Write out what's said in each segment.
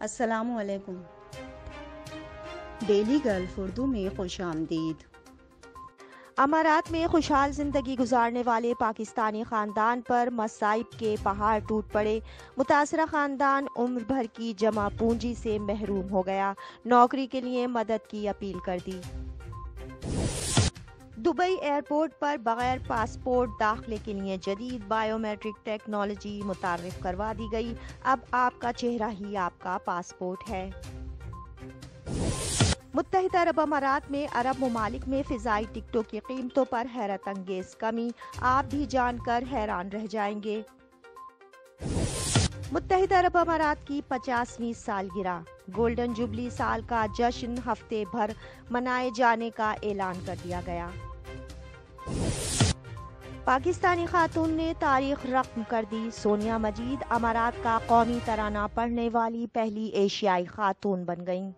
السلام علیکم۔ Daily golf Urdu میں خوش آمدید۔ امارات میں خوشحال زندگی گزارنے والے پاکستانی خاندان پر مصائب کے پہاڑ ٹوٹ پڑے۔ متاثرہ خاندان عمر بھر کی جمع پونجی سے محروم ہو گیا، نوکری کے لیے مدد کی اپیل کر دی۔ دبئی ایئرپورٹ پر بغیر پاسپورٹ داخلے کے لیے جدید بائیو میٹرک ٹیکنالوجی متعارف کروا دی گئی۔ اب آپ کا چہرہ ہی آپ کا پاسپورٹ ہے۔ متحدہ عرب امارات میں عرب ممالک میں فضائی ٹکٹوں کی قیمتوں پر حیرت انگیز کمی، آپ بھی جان کر حیران رہ جائیں گے۔ متحدہ عرب امارات کی 50ویں سالگرہ، گولڈن جوبلی سال کا جشن ہفتے بھر منائے جانے کا اعلان کر دیا گیا۔ پاکستانی خاتون نے تاریخ رقم کر دی، سونیا مجید امارات کا قومی ترانہ پڑھنے والی پہلی ایشیائی خاتون بن گئیں۔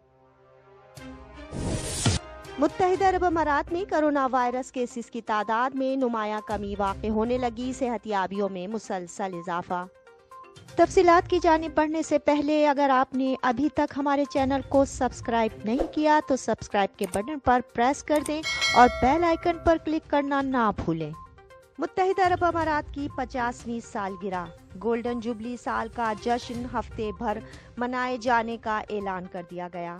متحدہ عرب امارات میں کرونا وائرس کیسز کی تعداد میں نمایاں کمی واقع ہونے لگی، صحتیابیوں میں مسلسل اضافہ۔ تفصیلات کی جانب بڑھنے سے پہلے اگر آپ نے ابھی تک ہمارے چینل کو سبسکرائب نہیں کیا تو سبسکرائب کے بٹن پر پریس کر دیں اور بیل آئیکن پر کلک کرنا نہ بھولیں۔ متحدہ عرب امارات کی 50ویں سالگرہ، گولڈن جوبلی سال کا جشن ہفتے بھر منائے جانے کا اعلان کر دیا گیا۔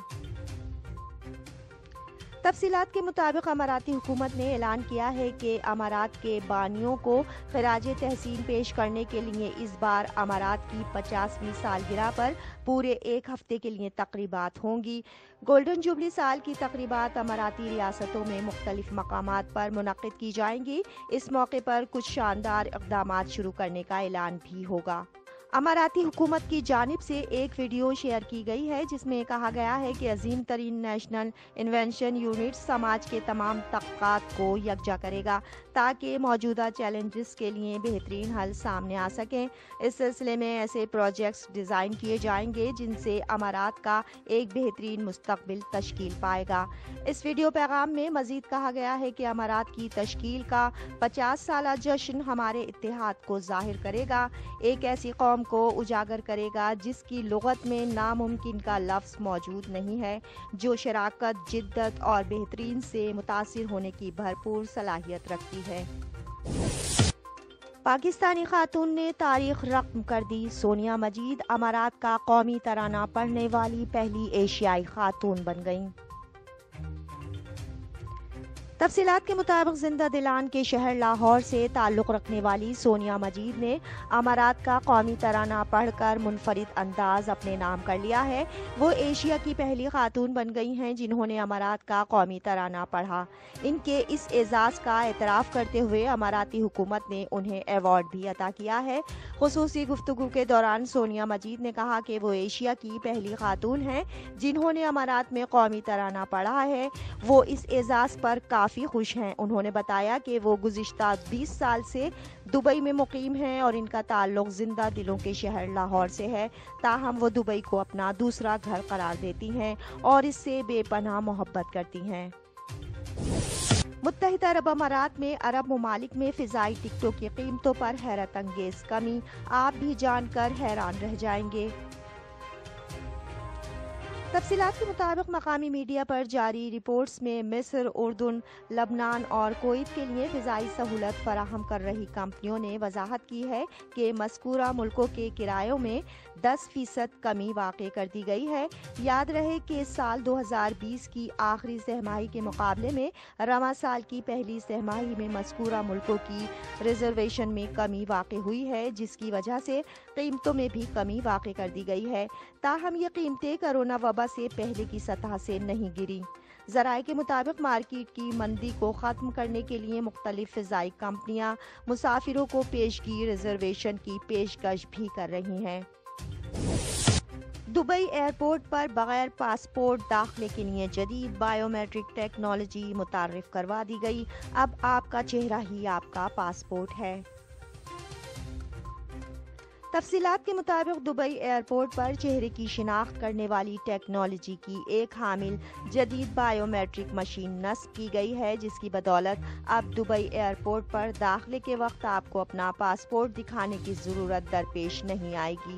تفصیلات کے مطابق اماراتی حکومت نے اعلان کیا ہے کہ امارات کے بانیوں کو خراج تحسین پیش کرنے کے لیے اس بار امارات کی 50ویں سالگرہ پر پورے ایک ہفتے کے لیے تقریبات ہوں گی۔ گولڈن جوبلی سال کی تقریبات اماراتی ریاستوں میں مختلف مقامات پر منعقد کی جائیں گی۔ اس موقع پر کچھ شاندار اقدامات شروع کرنے کا اعلان بھی ہوگا۔ اماراتی حکومت کی جانب سے ایک ویڈیو شیئر کی گئی ہے جس میں کہا گیا ہے کہ عظیم ترین نیشنل انوینشن یونٹ سماج کے تمام طبقات کو یکجا کرے گا تاکہ موجودہ چیلنجز کے لیے بہترین حل سامنے آ سکیں۔ اس سلسلے میں ایسے پروجیکٹس ڈیزائن کیے جائیں گے جن سے امارات کا ایک بہترین مستقبل تشکیل پائے گا۔ اس ویڈیو پیغام میں مزید کہا گیا ہے کہ امارات کی تشکیل کا 50 سالہ جشن ہمارے اتحاد کو ظاہر کرے گا، ایک ایسی قوم کو اجاگر کرے گا جس کی لغت میں ناممکن کا لفظ موجود نہیں ہے، جو شراکت، جدت اور بہترین سے متاثر ہونے کی بھرپور صلاحیت رکھتی ہے۔ پاکستانی خاتون نے تاریخ رقم کر دی، سونیا مجید امارات کا قومی ترانہ پڑھنے والی پہلی ایشیائی خاتون بن گئیں۔ تفصیلات کے مطابق زندہ دلان کے شہر لاہور سے تعلق رکھنے والی سونیا مجید نے امارات کا قومی ترانہ پڑھ کر منفرد انداز اپنے نام کر لیا ہے۔ وہ ایشیا کی پہلی خاتون بن گئی ہیں جنہوں نے امارات کا قومی ترانہ پڑھا۔ ان کے اس اعزاز کا اعتراف کرتے ہوئے اماراتی حکومت نے انہیں ایوارڈ بھی عطا کیا ہے۔ خصوصی گفتگو کے دوران سونیا مجید نے کہا کہ وہ ایشیا کی پہلی خاتون ہیں جنہوں نے امارات میں قومی ترانہ پڑھا ہے۔ وہ اس اعزاز پر کافی خوش ہیں۔ انہوں نے بتایا کہ وہ گزشتہ 20 سال سے دبئی میں مقیم ہیں اور ان کا تعلق زندہ دلوں کے شہر لاہور سے ہے، تاہم وہ دبئی کو اپنا دوسرا گھر قرار دیتی ہیں اور اس سے بے پناہ محبت کرتی ہیں۔ متحدہ عرب امارات میں عرب ممالک میں فضائی ٹکٹوں کی قیمتوں پر حیرت انگیز کمی، آپ بھی جان کر حیران رہ جائیں گے۔ تفصیلات کے مطابق مقامی میڈیا پر جاری رپورٹس میں مصر، اردن، لبنان اور کویت کے لیے فضائی سہولت فراہم کر رہی کمپنیوں نے وضاحت کی ہے کہ مذکورہ ملکوں کے کرایوں میں 10% کمی واقع کر دی گئی ہے۔ یاد رہے کہ سال 2020 کی آخری سہ ماہی کے مقابلے میں رواں سال کی پہلی سہ ماہی میں مذکورہ ملکوں کی ریزرویشن میں کمی واقع ہوئی ہے، جس کی وجہ سے قیمتوں میں بھی کمی واقع کر دی گئی ہے، تاہم یہ قیمتیں کرونا وبا سے پہلے کی سطح سے نہیں گریں۔ ذرائع کے مطابق مارکیٹ کی مندی کو ختم کرنے کے لیے مختلف فضائی کمپنیاں مسافروں کو پیشگی ریزرویشن کی پیشکش بھی کر رہی ہیں۔ دبئی ایئرپورٹ پر بغیر پاسپورٹ داخلے کے لیے جدید بائیو میٹرک ٹیکنالوجی متعارف کروا دی گئی، اب آپ کا چہرہ ہی آپ کا پاسپورٹ ہے۔ تفصیلات کے مطابق دبئی ایئرپورٹ پر چہرے کی شناخت کرنے والی ٹیکنالوجی کی ایک حامل جدید بائیو میٹرک مشین نصب کی گئی ہے، جس کی بدولت اب دبئی ایئرپورٹ پر داخلے کے وقت آپ کو اپنا پاسپورٹ دکھانے کی ضرورت درپیش نہیں آئے گی۔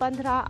15